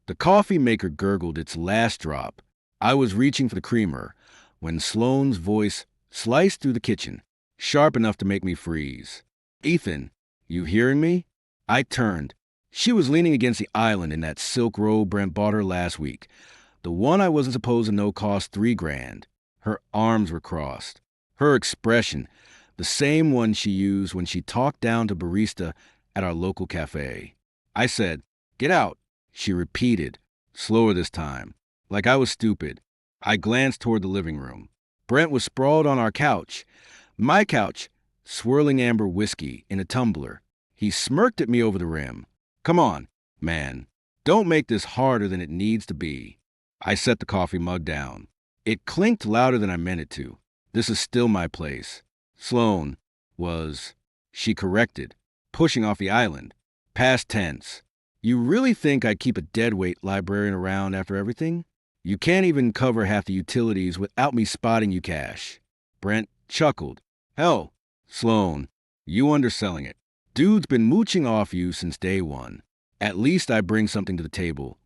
The coffee maker gurgled its last drop. I was reaching for the creamer when Sloane's voice sliced through the kitchen, sharp enough to make me freeze. "Ethan, you hearing me?" I turned. She was leaning against the island in that silk robe Brent bought her last week. The one I wasn't supposed to know cost $3,000. Her arms were crossed. Her expression, the same one she used when she talked down to barista at our local cafe. I said, "Get out." She repeated, slower this time, like I was stupid. I glanced toward the living room. Brent was sprawled on our couch. My couch, swirling amber whiskey in a tumbler. He smirked at me over the rim. "Come on, man. Don't make this harder than it needs to be." I set the coffee mug down. It clinked louder than I meant it to. "This is still my place." Sloane was, she corrected, pushing off the island. Past tense. "You really think I'd keep a deadweight librarian around after everything? You can't even cover half the utilities without me spotting you cash." Brent chuckled. "Hell, Sloane, you underselling it. Dude's been mooching off you since day one. At least I bring something to the table.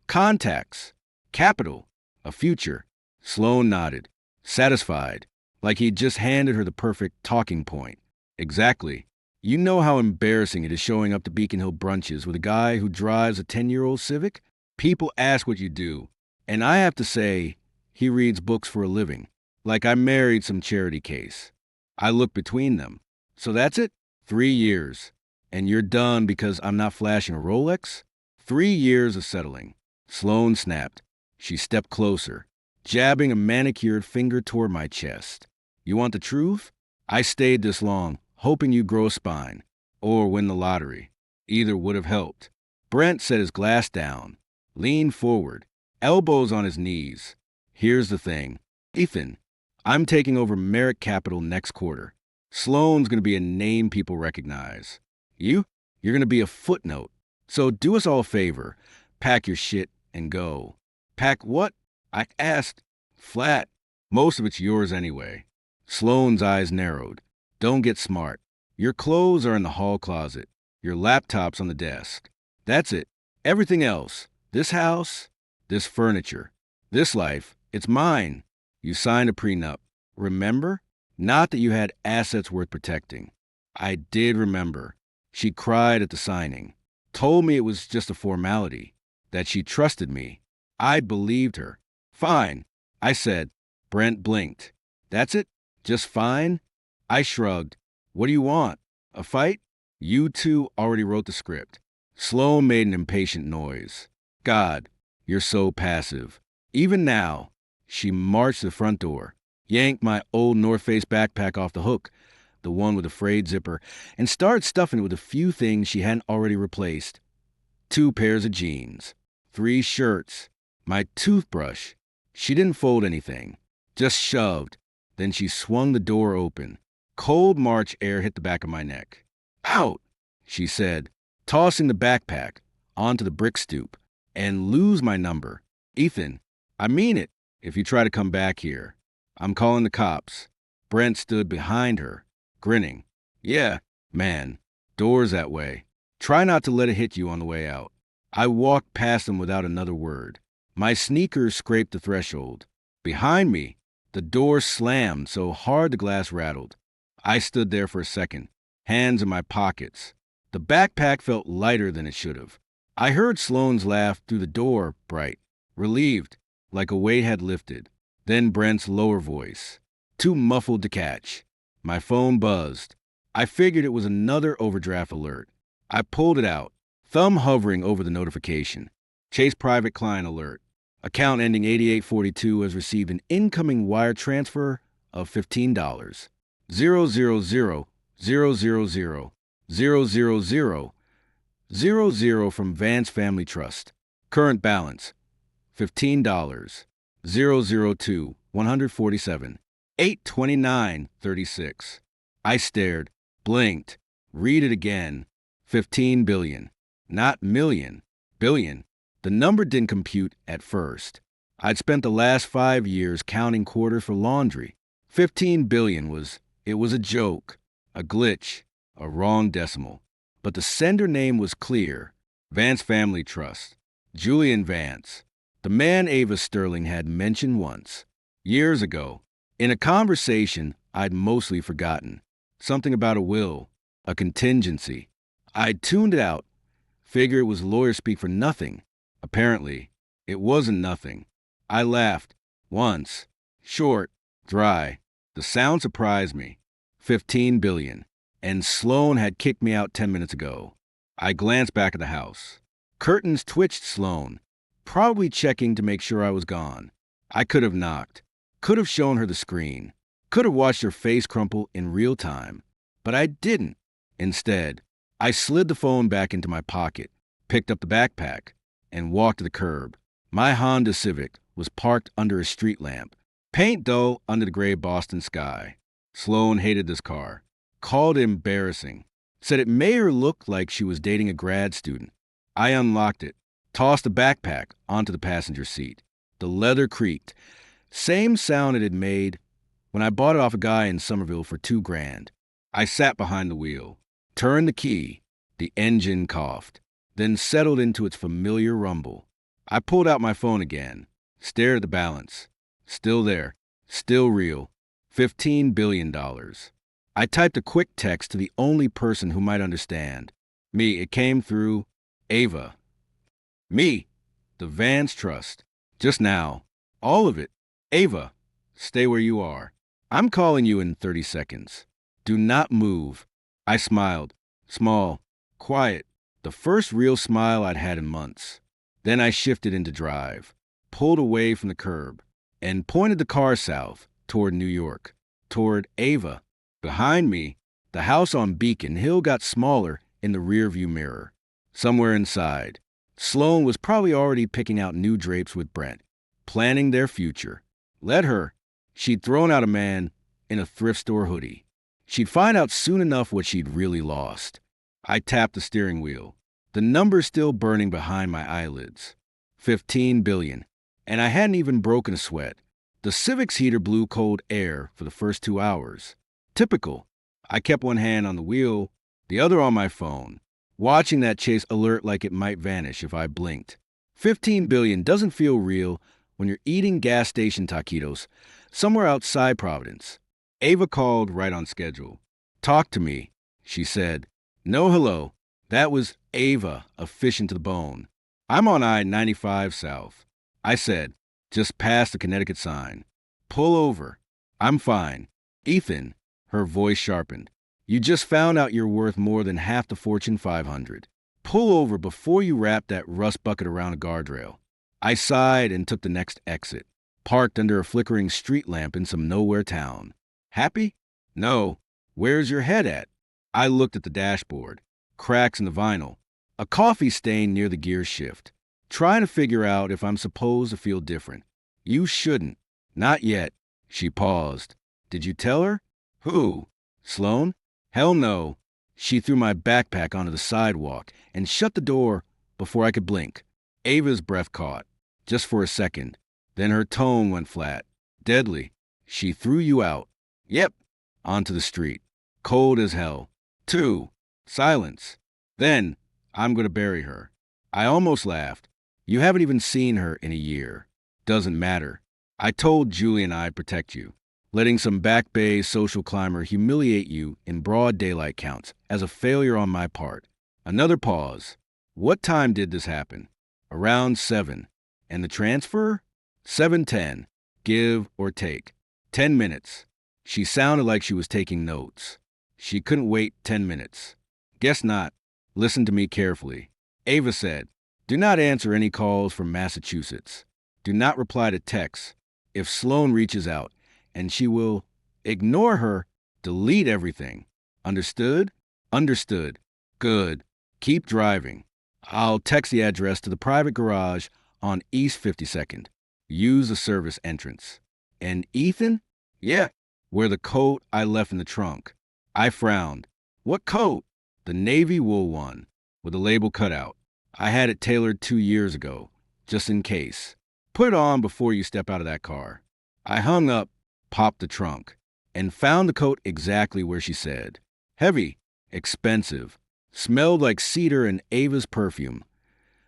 Contacts, capital, a future." Sloane nodded, satisfied, like he'd just handed her the perfect talking point. "Exactly. You know how embarrassing it is showing up to Beacon Hill brunches with a guy who drives a 10-year-old Civic? People ask what you do, and I have to say, he reads books for a living, like I married some charity case." I looked between them. "So that's it? 3 years. And you're done because I'm not flashing a Rolex?" 3 years of settling. Sloane snapped. She stepped closer, jabbing a manicured finger toward my chest. "You want the truth? I stayed this long, hoping you'd grow a spine. Or win the lottery. Either would have helped." Brent set his glass down, leaned forward, elbows on his knees. "Here's the thing. Ethan, I'm taking over Merrick Capital next quarter. Sloane's going to be a name people recognize. You're going to be a footnote. So do us all a favor. Pack your shit and go." "Pack what?" I asked. "Flat. Most of it's yours anyway." Sloane's eyes narrowed. "Don't get smart. Your clothes are in the hall closet. Your laptop's on the desk. That's it. Everything else, this house, this furniture, this life, it's mine. You signed a prenup. Remember? Not that you had assets worth protecting." I did remember. She cried at the signing. Told me it was just a formality. That she trusted me. I believed her. "Fine," I said. Brent blinked. "That's it? Just fine?" I shrugged. "What do you want? A fight?" "You two already wrote the script." Sloane made an impatient noise. "God, you're so passive. Even now." She marched to the front door, yanked my old North Face backpack off the hook, the one with the frayed zipper, and started stuffing it with a few things she hadn't already replaced. 2 pairs of jeans, 3 shirts, my toothbrush. She didn't fold anything, just shoved. Then she swung the door open. Cold March air hit the back of my neck. "Out," she said, tossing the backpack onto the brick stoop. "And lose my number. Ethan, I mean it, if you try to come back here. I'm calling the cops." Brent stood behind her, grinning. "Yeah, man. Door's that way. Try not to let it hit you on the way out." I walked past him without another word. My sneakers scraped the threshold. Behind me, the door slammed so hard the glass rattled. I stood there for a second, hands in my pockets. The backpack felt lighter than it should have. I heard Sloane's laugh through the door, bright, relieved, like a weight had lifted. Then Brent's lower voice, too muffled to catch. My phone buzzed. I figured it was another overdraft alert. I pulled it out, thumb hovering over the notification. Chase Private Client Alert. Account ending 8842 has received an incoming wire transfer of $15. 000 from Vance Family Trust. Current balance $15. 002 147 829.36. I stared, blinked, read it again. 15 billion, not million, billion. The number didn't compute at first. I'd spent the last 5 years counting quarters for laundry. 15 billion was a joke, a glitch, a wrong decimal. But the sender name was clear, Vance Family Trust. Julian Vance, the man Ava Sterling had mentioned once, years ago, in a conversation I'd mostly forgotten. Something about a will, a contingency. I'd tuned it out, figure it was lawyer speak for nothing. Apparently, it wasn't nothing. I laughed. Once. Short. Dry. The sound surprised me. 15 billion. And Sloan had kicked me out 10 minutes ago. I glanced back at the house. Curtains twitched Sloan, probably checking to make sure I was gone. I could have knocked. Could have shown her the screen. Could have watched her face crumple in real time. But I didn't. Instead, I slid the phone back into my pocket, picked up the backpack, and walked to the curb. My Honda Civic was parked under a street lamp, paint dull under the gray Boston sky. Sloan hated this car, called it embarrassing, said it made her look like she was dating a grad student. I unlocked it, tossed the backpack onto the passenger seat. The leather creaked, same sound it had made when I bought it off a guy in Somerville for $2,000. I sat behind the wheel, turned the key. The engine coughed, then settled into its familiar rumble. I pulled out my phone again, stared at the balance. Still there, still real. $15 billion. I typed a quick text to the only person who might understand. Me, it came through Ava. Me, the Vance Trust. Just now. All of it. Ava, stay where you are. I'm calling you in 30 seconds. Do not move. I smiled. Small. Quiet. The first real smile I'd had in months. Then I shifted into drive, pulled away from the curb, and pointed the car south, toward New York, toward Ava. Behind me, the house on Beacon Hill got smaller in the rearview mirror. Somewhere inside, Sloan was probably already picking out new drapes with Brent, planning their future. Let her. She'd thrown out a man in a thrift store hoodie. She'd find out soon enough what she'd really lost. I tapped the steering wheel, the number still burning behind my eyelids. 15 billion. And I hadn't even broken a sweat. The Civic's heater blew cold air for the first 2 hours. Typical. I kept one hand on the wheel, the other on my phone, watching that chase alert like it might vanish if I blinked. 15 billion doesn't feel real when you're eating gas station taquitos somewhere outside Providence. Ava called right on schedule. Talk to me, she said. No hello. That was Ava, efficient to the bone. I'm on I-95 South. I said, just past the Connecticut sign. Pull over. I'm fine. Ethan, her voice sharpened. You just found out you're worth more than half the Fortune 500. Pull over before you wrap that rust bucket around a guardrail. I sighed and took the next exit, parked under a flickering street lamp in some nowhere town. Happy? No. Where's your head at? I looked at the dashboard, cracks in the vinyl, a coffee stain near the gear shift, trying to figure out if I'm supposed to feel different. You shouldn't. Not yet. She paused. Did you tell her? Who? Sloan? Hell no. She threw my backpack onto the sidewalk and shut the door before I could blink. Ava's breath caught, just for a second. Then her tone went flat. Deadly. She threw you out. Yep. Onto the street. Cold as hell. 2. Silence. Then, I'm going to bury her. I almost laughed. You haven't even seen her in a year. Doesn't matter. I told Julian I'd protect you. Letting some Back Bay social climber humiliate you in broad daylight counts as a failure on my part. Another pause. What time did this happen? Around 7. And the transfer? 7:10. Give or take. 10 minutes. She sounded like she was taking notes. She couldn't wait 10 minutes. Guess not. Listen to me carefully. Ava said, do not answer any calls from Massachusetts. Do not reply to texts. If Sloan reaches out, and she will ignore her, delete everything. Understood? Understood. Good. Keep driving. I'll text the address to the private garage on East 52nd. Use the service entrance. And Ethan? Yeah. Wear the coat I left in the trunk. I frowned. What coat? The navy wool one, with the label cut out. I had it tailored 2 years ago, just in case. Put it on before you step out of that car. I hung up, popped the trunk, and found the coat exactly where she said. Heavy, expensive, smelled like cedar and Ava's perfume.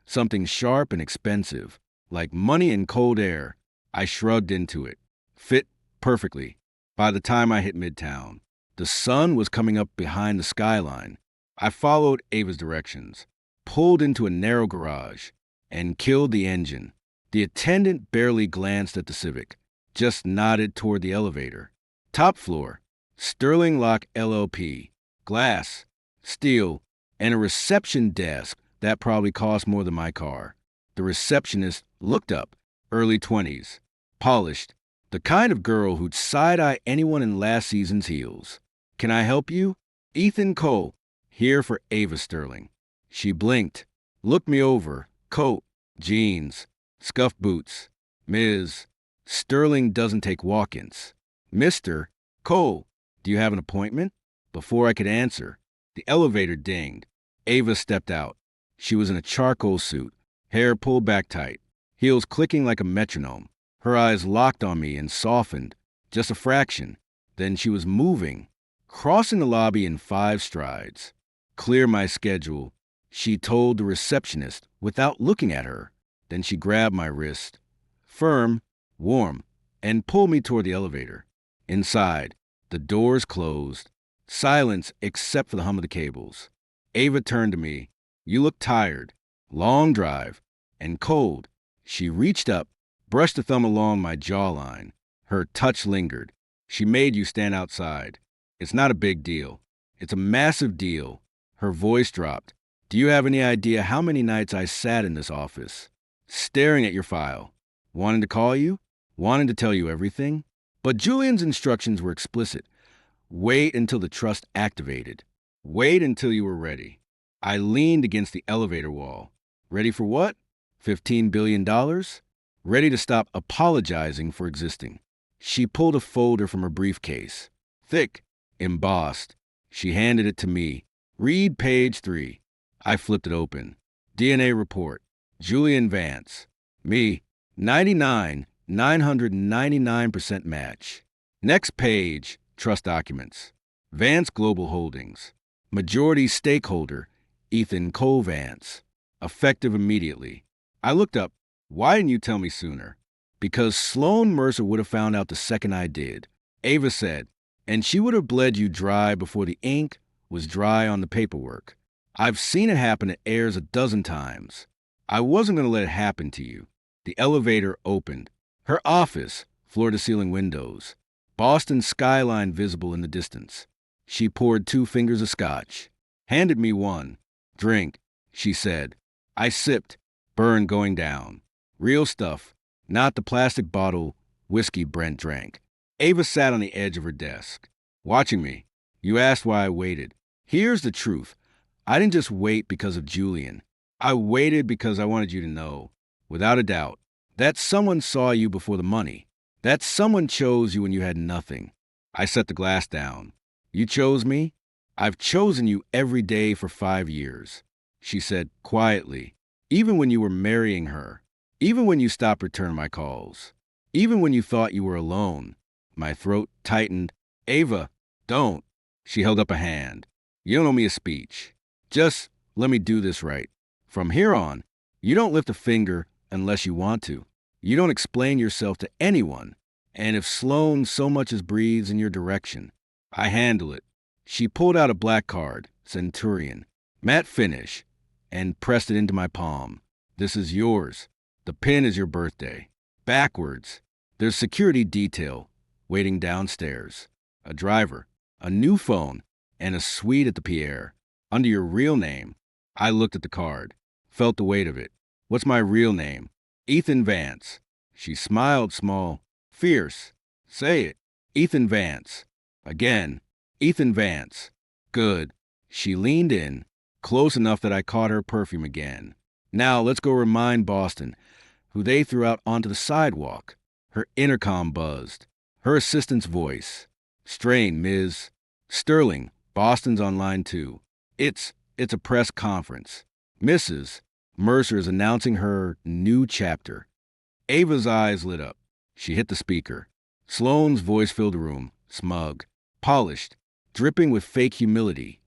Something sharp and expensive, like money and cold air. I shrugged into it. Fit perfectly. By the time I hit Midtown, the sun was coming up behind the skyline. I followed Ava's directions, pulled into a narrow garage, and killed the engine. The attendant barely glanced at the Civic, just nodded toward the elevator. Top floor, Sterling Lock LLP, glass, steel, and a reception desk that probably cost more than my car. The receptionist looked up, early 20s, polished, the kind of girl who'd side-eye anyone in last season's heels. Can I help you? Ethan Cole, here for Ava Sterling. She blinked, looked me over, coat, jeans, scuffed boots. Ms. Sterling doesn't take walk-ins. Mr. Cole, do you have an appointment? Before I could answer, the elevator dinged. Ava stepped out. She was in a charcoal suit, hair pulled back tight, heels clicking like a metronome. Her eyes locked on me and softened, just a fraction. Then she was moving, crossing the lobby in 5 strides. Clear my schedule, she told the receptionist without looking at her. Then she grabbed my wrist, firm, warm, and pulled me toward the elevator. Inside, the doors closed. Silence except for the hum of the cables. Ava turned to me. You look tired. Long drive. And cold. She reached up, brushed a thumb along my jawline. Her touch lingered. She made you stand outside. It's not a big deal. It's a massive deal. Her voice dropped. Do you have any idea how many nights I sat in this office, staring at your file, wanting to call you, wanting to tell you everything? But Julian's instructions were explicit. Wait until the trust activated. Wait until you were ready. I leaned against the elevator wall. Ready for what? $15 billion? Ready to stop apologizing for existing. She pulled a folder from her briefcase. Thick, embossed. She handed it to me. Read page 3. I flipped it open. DNA report. Julian Vance. Me. 999% match. Next page. Trust documents. Vance Global Holdings. Majority stakeholder, Ethan Cole Vance. Effective immediately. I looked up. Why didn't you tell me sooner? Because Sloan Mercer would have found out the second I did. Ava said, and she would have bled you dry before the ink was dry on the paperwork. I've seen it happen at Ayers a dozen times. I wasn't going to let it happen to you. The elevator opened. Her office, floor-to-ceiling windows. Boston skyline visible in the distance. She poured 2 fingers of scotch. Handed me one. Drink, she said. I sipped. Burn going down. Real stuff, not the plastic bottle whiskey Brent drank. Ava sat on the edge of her desk, watching me. You asked why I waited. Here's the truth. I didn't just wait because of Julian. I waited because I wanted you to know, without a doubt, that someone saw you before the money. That someone chose you when you had nothing. I set the glass down. You chose me? I've chosen you every day for 5 years, she said quietly, even when you were marrying her, even when you stopped returning my calls, even when you thought you were alone. My throat tightened. Ava, don't. She held up a hand. You don't owe me a speech. Just let me do this right. From here on, you don't lift a finger unless you want to. You don't explain yourself to anyone. And if Sloan so much as breathes in your direction, I handle it. She pulled out a black card, Centurion, matte finish, and pressed it into my palm. This is yours. The pin is your birthday. Backwards. There's security detail waiting downstairs. A driver, a new phone, and a suite at the Pierre. Under your real name. I looked at the card, felt the weight of it. What's my real name? Ethan Vance. She smiled small, fierce. Say it. Ethan Vance. Again. Ethan Vance. Good. She leaned in, close enough that I caught her perfume again. Now let's go remind Boston, who they threw out onto the sidewalk. Her intercom buzzed. Her assistant's voice. Strain, Ms. Sterling. Boston's on line 2. It's a press conference. Mrs. Mercer is announcing her new chapter. Ava's eyes lit up. She hit the speaker. Sloan's voice filled the room, smug, polished, dripping with fake humility.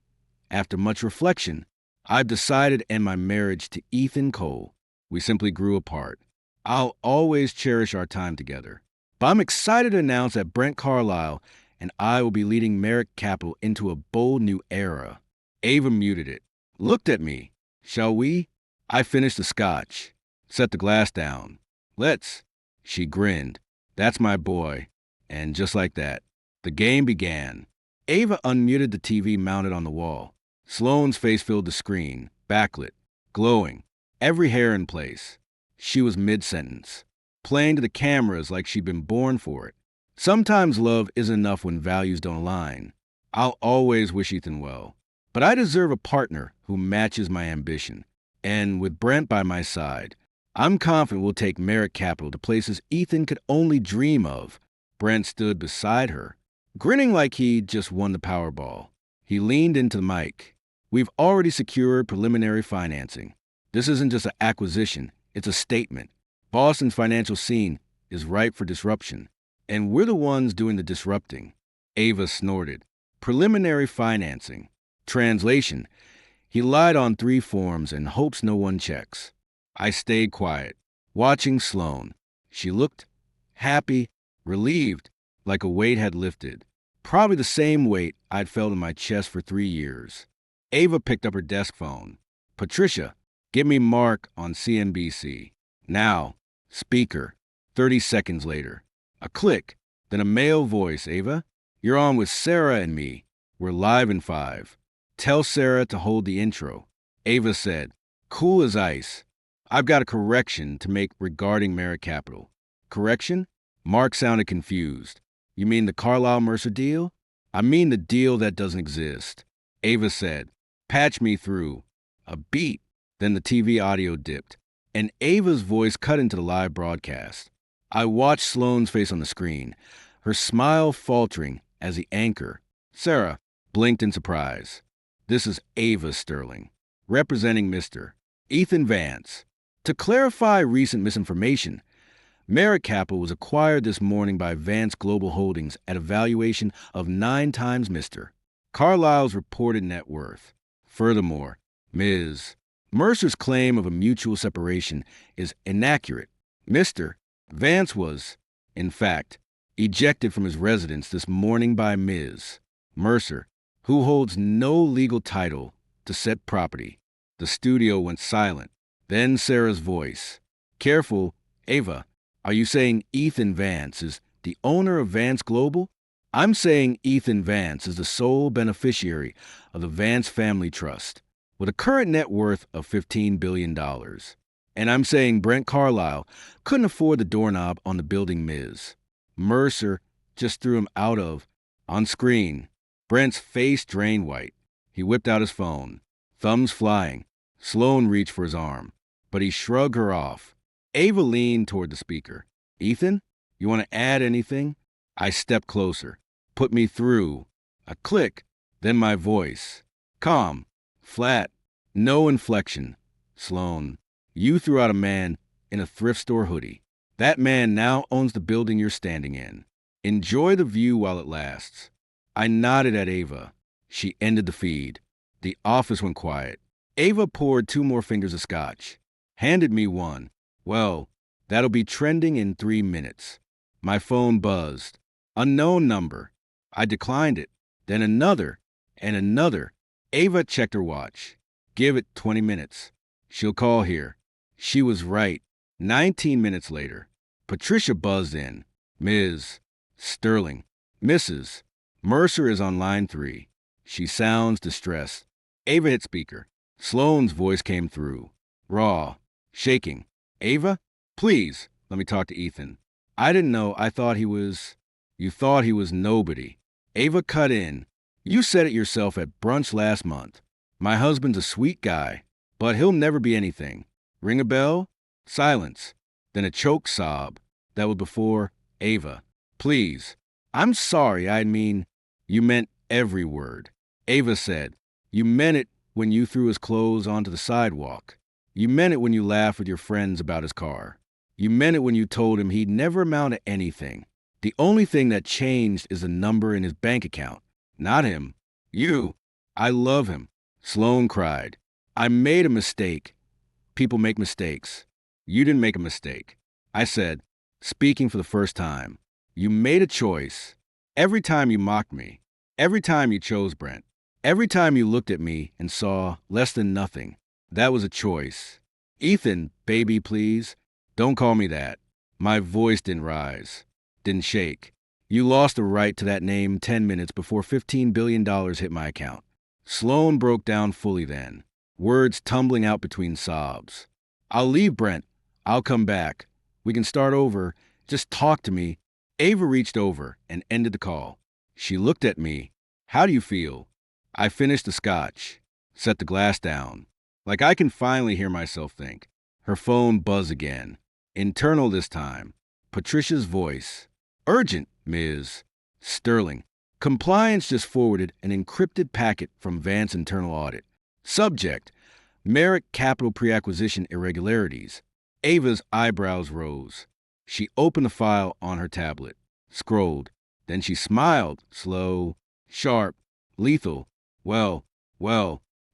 After much reflection, I've decided to end my marriage to Ethan Cole. We simply grew apart. I'll always cherish our time together. But I'm excited to announce that Brent Carlisle and I will be leading Merrick Capital into a bold new era. Ava muted it, looked at me. Shall we? I finished the scotch, set the glass down. Let's. She grinned. That's my boy. And just like that, the game began. Ava unmuted the TV mounted on the wall. Sloane's face filled the screen, backlit, glowing, every hair in place. She was mid-sentence, playing to the cameras like she'd been born for it. Sometimes love isn't enough when values don't align. I'll always wish Ethan well, but I deserve a partner who matches my ambition. And with Brent by my side, I'm confident we'll take Merrick Capital to places Ethan could only dream of. Brent stood beside her, grinning like he'd just won the Powerball. He leaned into the mic. We've already secured preliminary financing. This isn't just an acquisition, it's a statement. Boston's financial scene is ripe for disruption, and we're the ones doing the disrupting. Ava snorted. Preliminary financing. Translation. He lied on 3 forms and hopes no one checks. I stayed quiet, watching Sloane. She looked happy, relieved, like a weight had lifted. Probably the same weight I'd felt in my chest for 3 years. Ava picked up her desk phone. Patricia, give me Mark on CNBC. Now, speaker. 30 seconds later. A click, then a male voice. Ava, you're on with Sarah and me. We're live in 5. Tell Sarah to hold the intro. Ava said, cool as ice. I've got a correction to make regarding Merrick Capital. Correction? Mark sounded confused. You mean the Carlisle-Mercer deal? I mean the deal that doesn't exist. Ava said, patch me through. A beat. Then the TV audio dipped, and Ava's voice cut into the live broadcast. I watched Sloane's face on the screen, her smile faltering as the anchor, Sarah, blinked in surprise. This is Ava Sterling, representing Mr. Ethan Vance. To clarify recent misinformation, Merrick Capital was acquired this morning by Vance Global Holdings at a valuation of 9 times Mr. Carlisle's reported net worth. Furthermore, Ms. Mercer's claim of a mutual separation is inaccurate. Mr. Vance was, in fact, ejected from his residence this morning by Ms. Mercer, who holds no legal title to said property. The studio went silent. Then Sarah's voice. Careful, Ava. Are you saying Ethan Vance is the owner of Vance Global? I'm saying Ethan Vance is the sole beneficiary of the Vance Family Trust, with a current net worth of $15 billion. And I'm saying Brent Carlisle couldn't afford the doorknob on the building Ms. Mercer just threw him out of. On screen, Brent's face drained white. He whipped out his phone, thumbs flying. Sloane reached for his arm, but he shrugged her off. Ava leaned toward the speaker. Ethan, you want to add anything? I stepped closer. Put me through. A click, then my voice. Calm, flat, no inflection. Sloane, you threw out a man in a thrift store hoodie. That man now owns the building you're standing in. Enjoy the view while it lasts. I nodded at Ava. She ended the feed. The office went quiet. Ava poured 2 more fingers of scotch, handed me one. Well, that'll be trending in 3 minutes. My phone buzzed. Unknown number. I declined it. Then another, and another. Ava checked her watch. Give it 20 minutes. She'll call here. She was right. 19 minutes later, Patricia buzzed in. Ms. Sterling. Mrs. Mercer is on line 3. She sounds distressed. Ava hit speaker. Sloane's voice came through. Raw. Shaking. Ava? Please, let me talk to Ethan. I didn't know. I thought he was... You thought he was nobody. Ava cut in. You said it yourself at brunch last month. My husband's a sweet guy, but he'll never be anything. Ring a bell? Silence. Then a choked sob. That was before Ava. Please. I'm sorry. I mean, you meant every word. Ava said, you meant it when you threw his clothes onto the sidewalk. You meant it when you laughed with your friends about his car. You meant it when you told him he'd never amount to anything. The only thing that changed is the number in his bank account. Not him. You. I love him. Sloane cried. I made a mistake. People make mistakes. You didn't make a mistake. I said, speaking for the first time. You made a choice. Every time you mocked me. Every time you chose Brent. Every time you looked at me and saw less than nothing. That was a choice. Ethan, baby, please. Don't call me that. My voice didn't rise. Didn't shake. You lost the right to that name 10 minutes before $15 billion hit my account. Sloan broke down fully then, words tumbling out between sobs. I'll leave, Brent. I'll come back. We can start over. Just talk to me. Ava reached over and ended the call. She looked at me. How do you feel? I finished the scotch, set the glass down. Like I can finally hear myself think. Her phone buzzed again. Internal this time. Patricia's voice. Urgent, Ms. Sterling. Compliance just forwarded an encrypted packet from Vance Internal Audit. Subject: Merrick Capital Pre-Acquisition Irregularities. Ava's eyebrows rose. She opened the file on her tablet, scrolled. Then she smiled, slow, sharp, lethal. Well,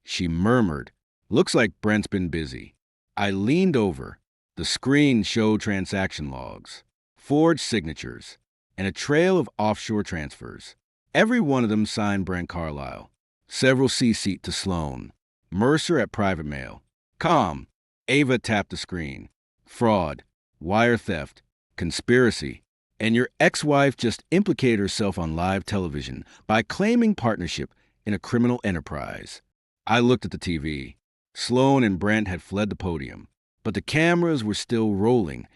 she murmured. Looks like Brent's been busy. I leaned over. The screen showed transaction logs, forged signatures, and a trail of offshore transfers. Every one of them signed Brent Carlisle. Several CC'd to Sloan. Mercer at private mail. Calm. Ava tapped the screen. Fraud. Wire theft. Conspiracy. And your ex-wife just implicated herself on live television by claiming partnership in a criminal enterprise. I looked at the TV. Sloan and Brent had fled the podium, but the cameras were still rolling,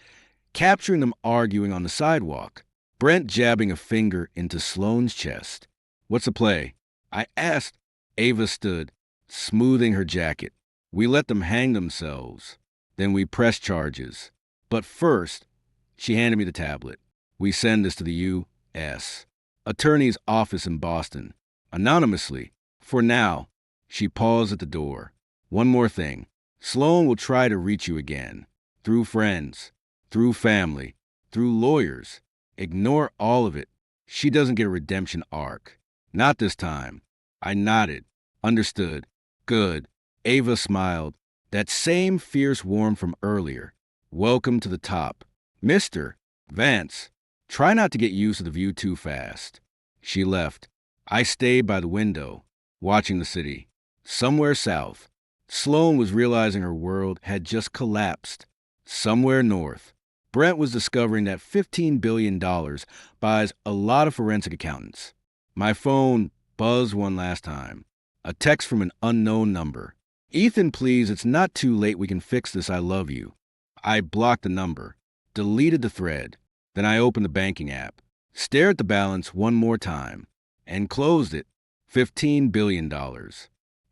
capturing them arguing on the sidewalk. Brent jabbing a finger into Sloan's chest. What's the play? I asked. Ava stood, smoothing her jacket. We let them hang themselves. Then we press charges. But first, she handed me the tablet. We send this to the U.S. Attorney's office in Boston. Anonymously. For now. She paused at the door. One more thing. Sloan will try to reach you again. Through friends. Through family. Through lawyers. Ignore all of it. She doesn't get a redemption arc. Not this time. I nodded. Understood. Good. Ava smiled. That same fierce warmth from earlier. Welcome to the top. Mr. Vance. Try not to get used to the view too fast. She left. I stayed by the window, watching the city. Somewhere south. Sloan was realizing her world had just collapsed. Somewhere north. Brent was discovering that $15 billion buys a lot of forensic accountants. My phone buzzed one last time. A text from an unknown number. Ethan, please, it's not too late. We can fix this. I love you. I blocked the number, deleted the thread. Then I opened the banking app, stared at the balance one more time, and closed it. $15 billion.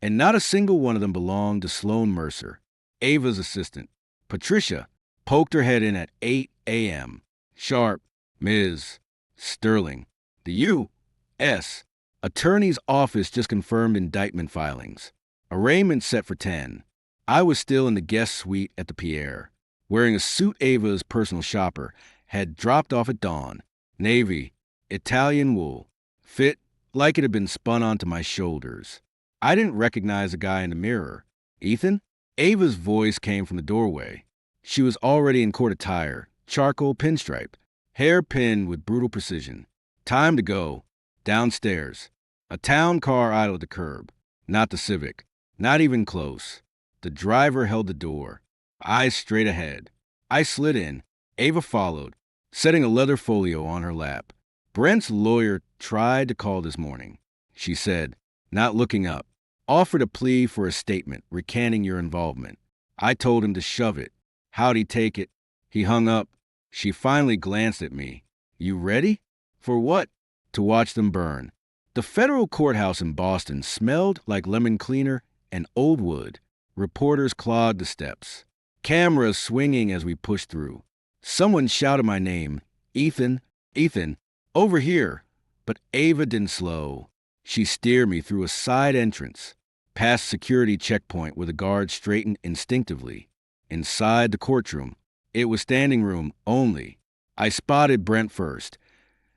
And not a single one of them belonged to Sloan Mercer, Ava's assistant. Patricia poked her head in at 8 a.m. Sharp. Ms. Sterling. The U.S. Attorney's office just confirmed indictment filings. Arraignment set for 10. I was still in the guest suite at the Pierre, wearing a suit Ava's personal shopper had dropped off at dawn. Navy. Italian wool. Fit like it had been spun onto my shoulders. I didn't recognize the guy in the mirror. Ethan? Ava's voice came from the doorway. She was already in court attire, charcoal pinstripe, hair pinned with brutal precision. Time to go. Downstairs. A town car idled at the curb. Not the Civic. Not even close. The driver held the door, eyes straight ahead. I slid in. Ava followed, setting a leather folio on her lap. Brent's lawyer tried to call this morning, she said, not looking up. Offered a plea for a statement recanting your involvement. I told him to shove it. How'd he take it? He hung up. She finally glanced at me. You ready? For what? To watch them burn. The federal courthouse in Boston smelled like lemon cleaner and old wood. Reporters clogged the steps. Cameras swinging as we pushed through. Someone shouted my name. Ethan, Ethan, over here. But Ava didn't slow. She steered me through a side entrance, past security checkpoint where the guards straightened instinctively. Inside the courtroom, it was standing room only. I spotted Brent first,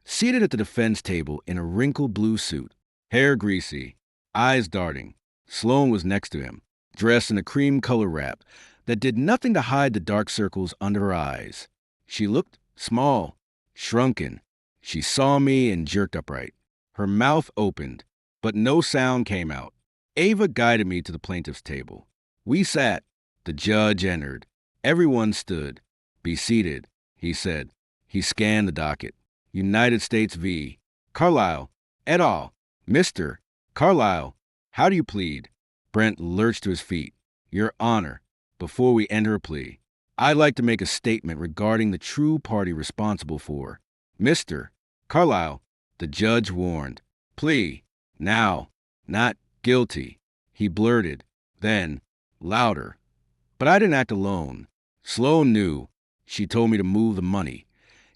seated at the defense table in a wrinkled blue suit, hair greasy, eyes darting. Sloan was next to him. dressed in a cream color wrap that did nothing to hide the dark circles under her eyes. She looked small, shrunken. She saw me and jerked upright. Her mouth opened, but no sound came out. Ava guided me to the plaintiff's table. We sat. The judge entered. Everyone stood. Be seated, he said. He scanned the docket. United States v. Carlisle, et al. Mr. Carlisle, how do you plead? Brent lurched to his feet. Your Honor, before we enter a plea, I'd like to make a statement regarding the true party responsible for. Mr. Carlisle, the judge warned. Plea, now, not guilty, he blurted. Then, louder. But I didn't act alone. Sloan knew. She told me to move the money.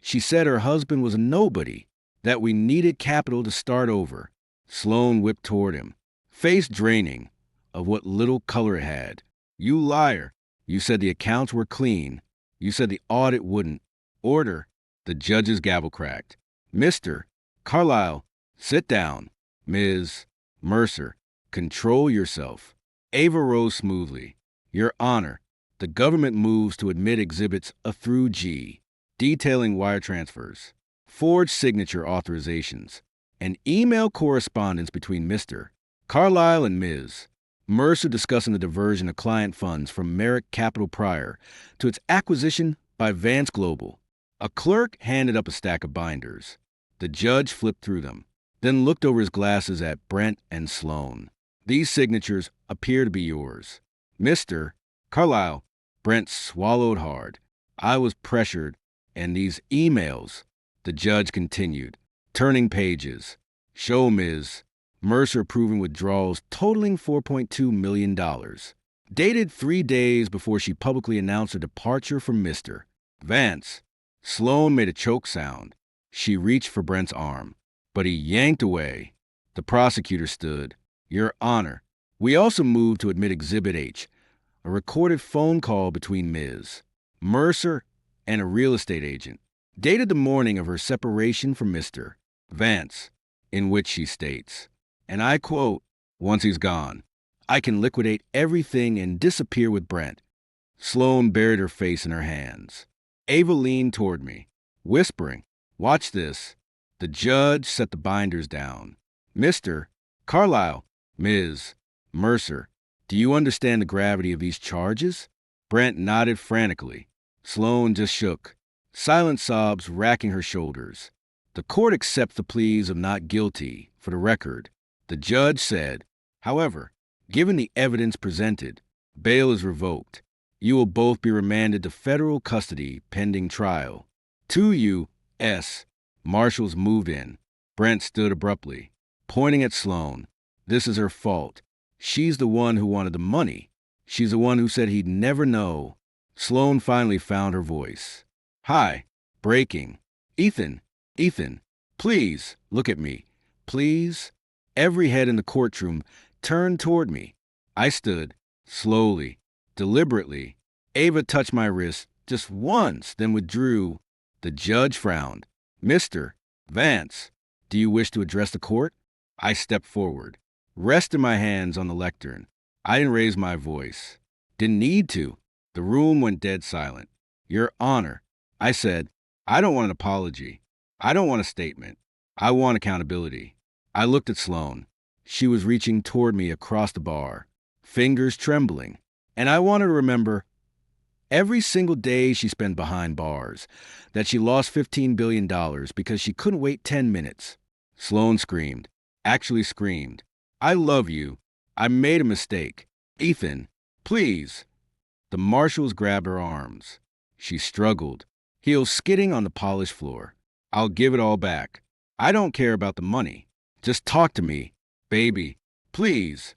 She said her husband was a nobody, that we needed capital to start over. Sloan whipped toward him, face draining of what little color it had. You liar. You said the accounts were clean. You said the audit wouldn't. Order. The judge's gavel cracked. Mr. Carlisle, sit down. Ms. Mercer, control yourself. Ava rose smoothly. Your Honor, the government moves to admit exhibits A through G, detailing wire transfers, forged signature authorizations, and email correspondence between Mr. Carlisle and Ms. Mercer discussing the diversion of client funds from Merrick Capital prior to its acquisition by Vance Global. A clerk handed up a stack of binders. The judge flipped through them, then looked over his glasses at Brent and Sloan. These signatures appear to be yours. Mr. Carlisle. Brent swallowed hard. I was pressured, and these emails, the judge continued, turning pages. Show Ms. Mercer approving withdrawals totaling $4.2 million, dated 3 days before she publicly announced her departure from Mr. Vance. Sloan made a choke sound. She reached for Brent's arm, but he yanked away. The prosecutor stood. Your Honor, we also moved to admit Exhibit H, a recorded phone call between Ms. Mercer and a real estate agent, dated the morning of her separation from Mr. Vance, in which she states, and I quote, once he's gone, I can liquidate everything and disappear with Brent. Sloan buried her face in her hands. Ava leaned toward me, whispering, watch this. The judge set the binders down. Mr. Carlisle, Ms. Mercer, do you understand the gravity of these charges? Brent nodded frantically. Sloan just shook, silent sobs racking her shoulders. The court accepts the pleas of not guilty, for the record. The judge said, however, given the evidence presented, bail is revoked. You will both be remanded to federal custody pending trial. 2 U.S. Marshals moved in. Brent stood abruptly, pointing at Sloan. This is her fault. She's the one who wanted the money. She's the one who said he'd never know. Sloan finally found her voice. Hi. Breaking. Ethan, please, look at me. Please. Every head in the courtroom turned toward me. I stood, slowly, deliberately. Ava touched my wrist just once, then withdrew. The judge frowned. Mr. Vance, do you wish to address the court? I stepped forward, rested my hands on the lectern. I didn't raise my voice. Didn't need to. The room went dead silent. Your Honor, I said, I don't want an apology. I don't want a statement. I want accountability. I looked at Sloan. She was reaching toward me across the bar, fingers trembling, and I wanted to remember every single day she spent behind bars, that she lost $15 billion because she couldn't wait 10 minutes. Sloan screamed, actually screamed, I love you. I made a mistake. Ethan, please. The marshals grabbed her arms. She struggled, heels skidding on the polished floor. I'll give it all back. I don't care about the money. Just talk to me, baby. Please.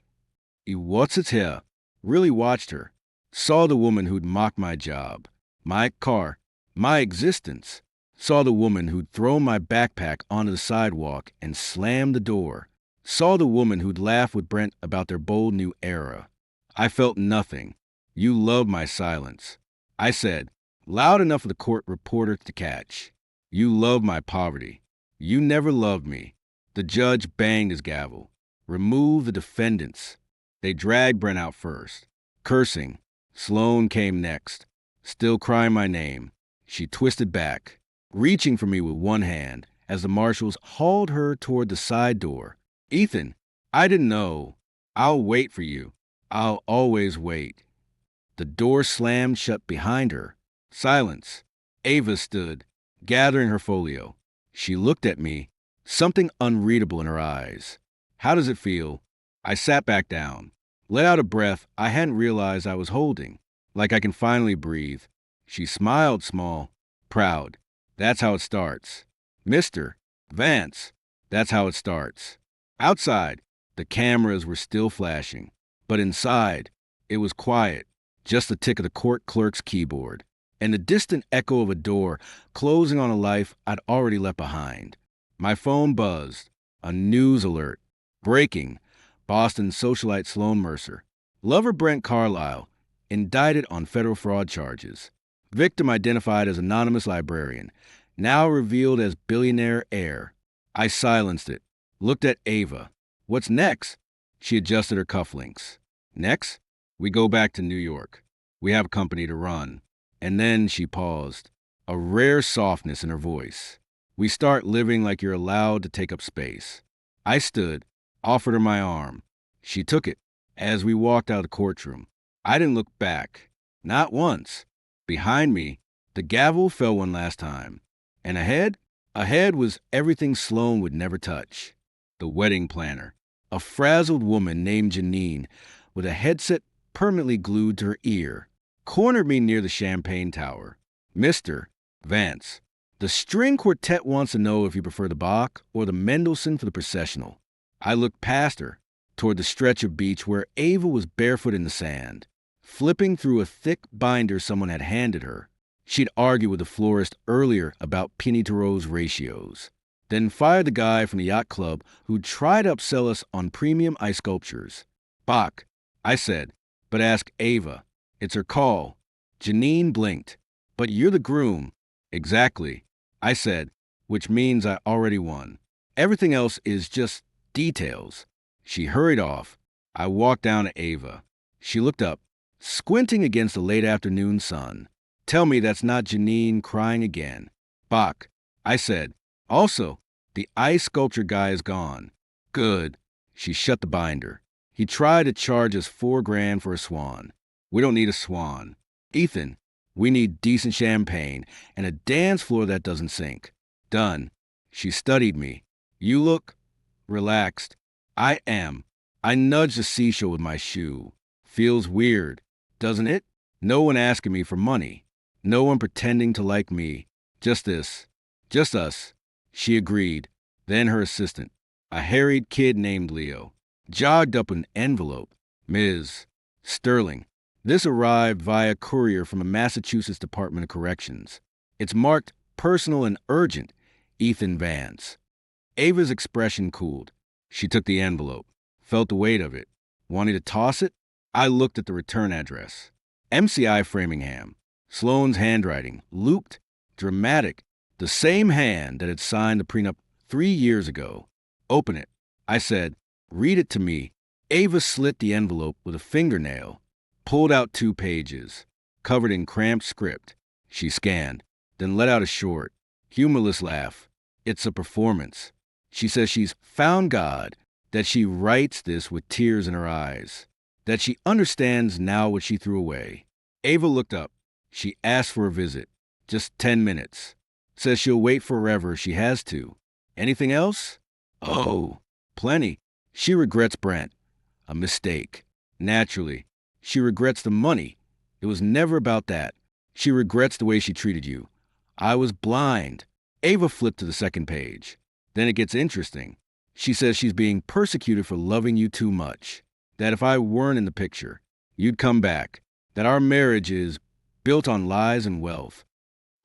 What's it here? Really watched her. Saw the woman who'd mocked my job, my car, my existence. Saw the woman who'd thrown my backpack onto the sidewalk and slammed the door. Saw the woman who'd laughed with Brent about their bold new era. I felt nothing. You loved my silence. I said, loud enough for the court reporter to catch. You loved my poverty. You never loved me. The judge banged his gavel. Remove the defendants. They dragged Brent out first. Cursing. Sloane came next, still crying my name. She twisted back, reaching for me with one hand as the marshals hauled her toward the side door. Ethan, I didn't know. I'll wait for you. I'll always wait. The door slammed shut behind her. Silence. Ava stood, gathering her folio. She looked at me, something unreadable in her eyes. How does it feel? I sat back down, let out a breath I hadn't realized I was holding, like I can finally breathe. She smiled small, proud. That's how it starts. Mr. Vance, that's how it starts. Outside, the cameras were still flashing, but inside, it was quiet, just the tick of the court clerk's keyboard, and the distant echo of a door closing on a life I'd already left behind. My phone buzzed. A news alert. Breaking. Boston socialite Sloane Mercer. Lover Brent Carlisle, indicted on federal fraud charges. Victim identified as anonymous librarian, now revealed as billionaire heir. I silenced it, looked at Ava. What's next? She adjusted her cufflinks. Next, we go back to New York. We have a company to run. And then she paused, a rare softness in her voice. We start living like you're allowed to take up space. I stood, offered her my arm. She took it as we walked out of the courtroom. I didn't look back. Not once. Behind me, the gavel fell one last time. And ahead? Ahead was everything Sloane would never touch. The wedding planner. A frazzled woman named Janine, with a headset permanently glued to her ear, cornered me near the champagne tower. Mr. Vance. The string quartet wants to know if you prefer the Bach or the Mendelssohn for the processional. I looked past her, toward the stretch of beach where Ava was barefoot in the sand, flipping through a thick binder someone had handed her. She'd argued with the florist earlier about penny to rose ratios, then fired the guy from the yacht club who'd tried to upsell us on premium ice sculptures. Bach, I said, but ask Ava. It's her call. Janine blinked. But you're the groom. Exactly, I said, which means I already won. Everything else is just details. She hurried off. I walked down to Ava. She looked up, squinting against the late afternoon sun. Tell me that's not Janine crying again. Bach, I said. Also, the ice sculpture guy is gone. Good. She shut the binder. He tried to charge us $4,000 for a swan. We don't need a swan. Ethan, we need decent champagne and a dance floor that doesn't sink. Done. She studied me. You look relaxed. I am. I nudged the seashore with my shoe. Feels weird, doesn't it? No one asking me for money. No one pretending to like me. Just this. Just us. She agreed. Then her assistant, a harried kid named Leo, jogged up an envelope. Ms. Sterling. This arrived via courier from a Massachusetts Department of Corrections. It's marked personal and urgent. Ethan Vance. Ava's expression cooled. She took the envelope, felt the weight of it. Wanting to toss it? I looked at the return address. MCI Framingham. Sloane's handwriting, looped, dramatic, the same hand that had signed the prenup 3 years ago. Open it. I said, read it to me. Ava slit the envelope with a fingernail, pulled out 2 pages, covered in cramped script. She scanned, then let out a short, humorless laugh. It's a performance. She says she's found God, that she writes this with tears in her eyes, that she understands now what she threw away. Ava looked up. She asked for a visit. Just 10 minutes. Says she'll wait forever if she has to. Anything else? Oh, plenty. She regrets Brent. A mistake. Naturally. She regrets the money. It was never about that. She regrets the way she treated you. I was blind. Ava flipped to the second page. Then it gets interesting. She says she's being persecuted for loving you too much. That if I weren't in the picture, you'd come back. That our marriage is built on lies and wealth.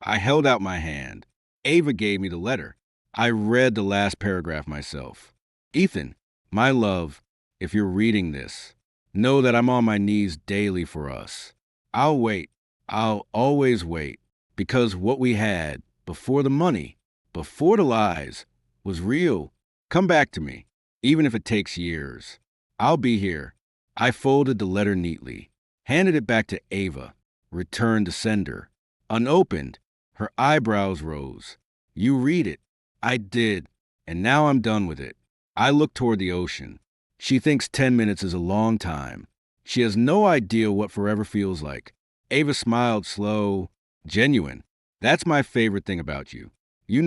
I held out my hand. Ava gave me the letter. I read the last paragraph myself. Ethan, my love, if you're reading this, know that I'm on my knees daily for us. I'll wait. I'll always wait. Because what we had, before the money, before the lies, was real. Come back to me, even if it takes years. I'll be here. I folded the letter neatly, handed it back to Ava, returned to sender. Unopened, her eyebrows rose. You read it. I did, and now I'm done with it. I look toward the ocean. She thinks 10 minutes is a long time. She has no idea what forever feels like. Ava smiled slow, genuine. That's my favorite thing about you. You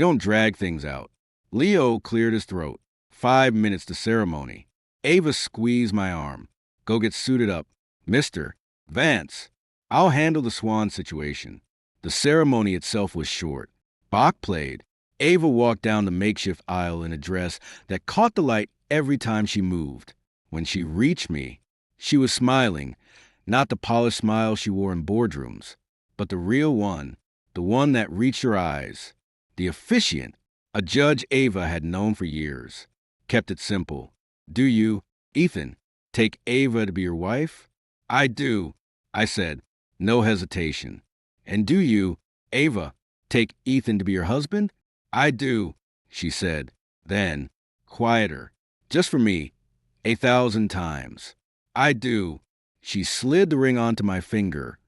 don't drag things out. Leo cleared his throat. 5 minutes to ceremony. Ava squeezed my arm. Go get suited up. Mr. Vance, I'll handle the swan situation. The ceremony itself was short. Bach played. Ava walked down the makeshift aisle in a dress that caught the light every time she moved. When she reached me, she was smiling, not the polished smile she wore in boardrooms, but the real one, the one that reached her eyes. The officiant, a judge Ava had known for years, kept it simple. Do you, Ethan, take Ava to be your wife? I do, I said, no hesitation. And do you, Ava, take Ethan to be your husband? I do, she said. Then, quieter, just for me, 1,000 times. I do. She slid the ring onto my finger.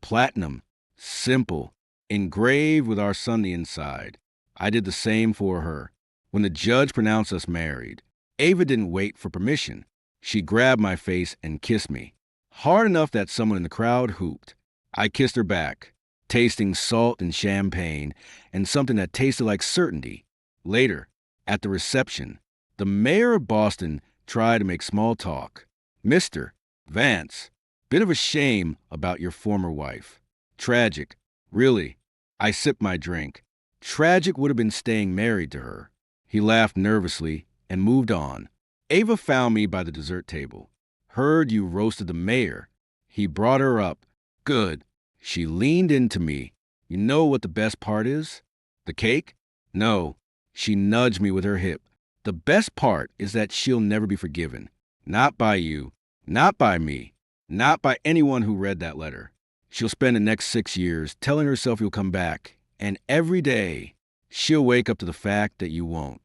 Platinum, simple, engraved with our son the inside. I did the same for her. When the judge pronounced us married, Ava didn't wait for permission. She grabbed my face and kissed me. Hard enough that someone in the crowd hooped. I kissed her back, tasting salt and champagne and something that tasted like certainty. Later, at the reception, the mayor of Boston tried to make small talk. Mr. Vance, bit of a shame about your former wife. Tragic. Really. I sipped my drink. Tragic would have been staying married to her. He laughed nervously and moved on. Ava found me by the dessert table. Heard you roasted the mayor. He brought her up. Good. She leaned into me. You know what the best part is? The cake? No. She nudged me with her hip. The best part is that she'll never be forgiven. Not by you. Not by me. Not by anyone who read that letter. She'll spend the next 6 years telling herself you'll come back. And every day, she'll wake up to the fact that you won't.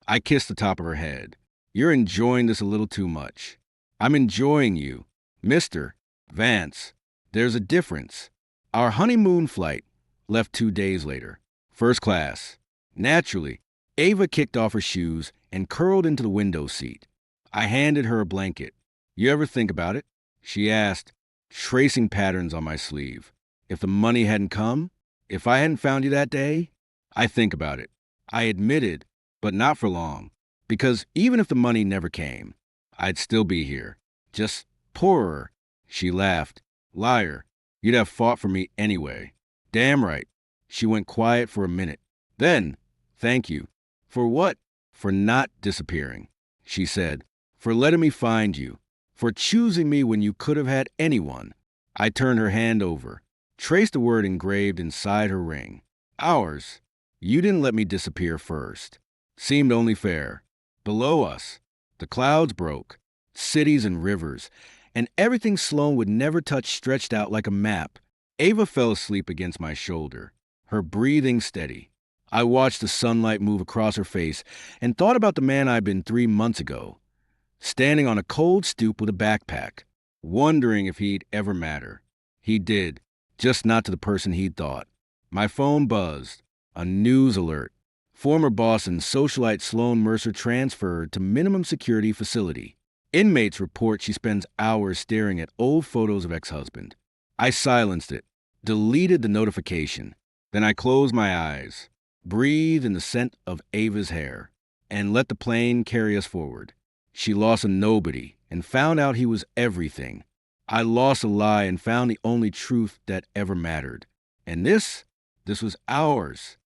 I kissed the top of her head. You're enjoying this a little too much. I'm enjoying you. Mr. Vance, there's a difference. Our honeymoon flight left 2 days later. First class. Naturally, Ava kicked off her shoes and curled into the window seat. I handed her a blanket. You ever think about it? She asked, tracing patterns on my sleeve. If the money hadn't come, if I hadn't found you that day, I think about it. I admitted, but not for long, because even if the money never came, I'd still be here, just poorer. She laughed. Liar, you'd have fought for me anyway. Damn right. She went quiet for a minute. Then, thank you. For what? For not disappearing, she said. For letting me find you. For choosing me when you could have had anyone. I turned her hand over, traced the word engraved inside her ring. Ours. You didn't let me disappear first. Seemed only fair. Below us, the clouds broke, cities and rivers, and everything Sloan would never touch stretched out like a map. Ava fell asleep against my shoulder, her breathing steady. I watched the sunlight move across her face and thought about the man I'd been 3 months ago, standing on a cold stoop with a backpack, wondering if he'd ever matter. He did, just not to the person he'd thought. My phone buzzed. A news alert. Former Boston socialite Sloan Mercer transferred to minimum security facility. Inmates report she spends hours staring at old photos of ex-husband. I silenced it, deleted the notification. Then I closed my eyes, breathed in the scent of Ava's hair, and let the plane carry us forward. She lost a nobody and found out he was everything. I lost a lie and found the only truth that ever mattered. And this was ours.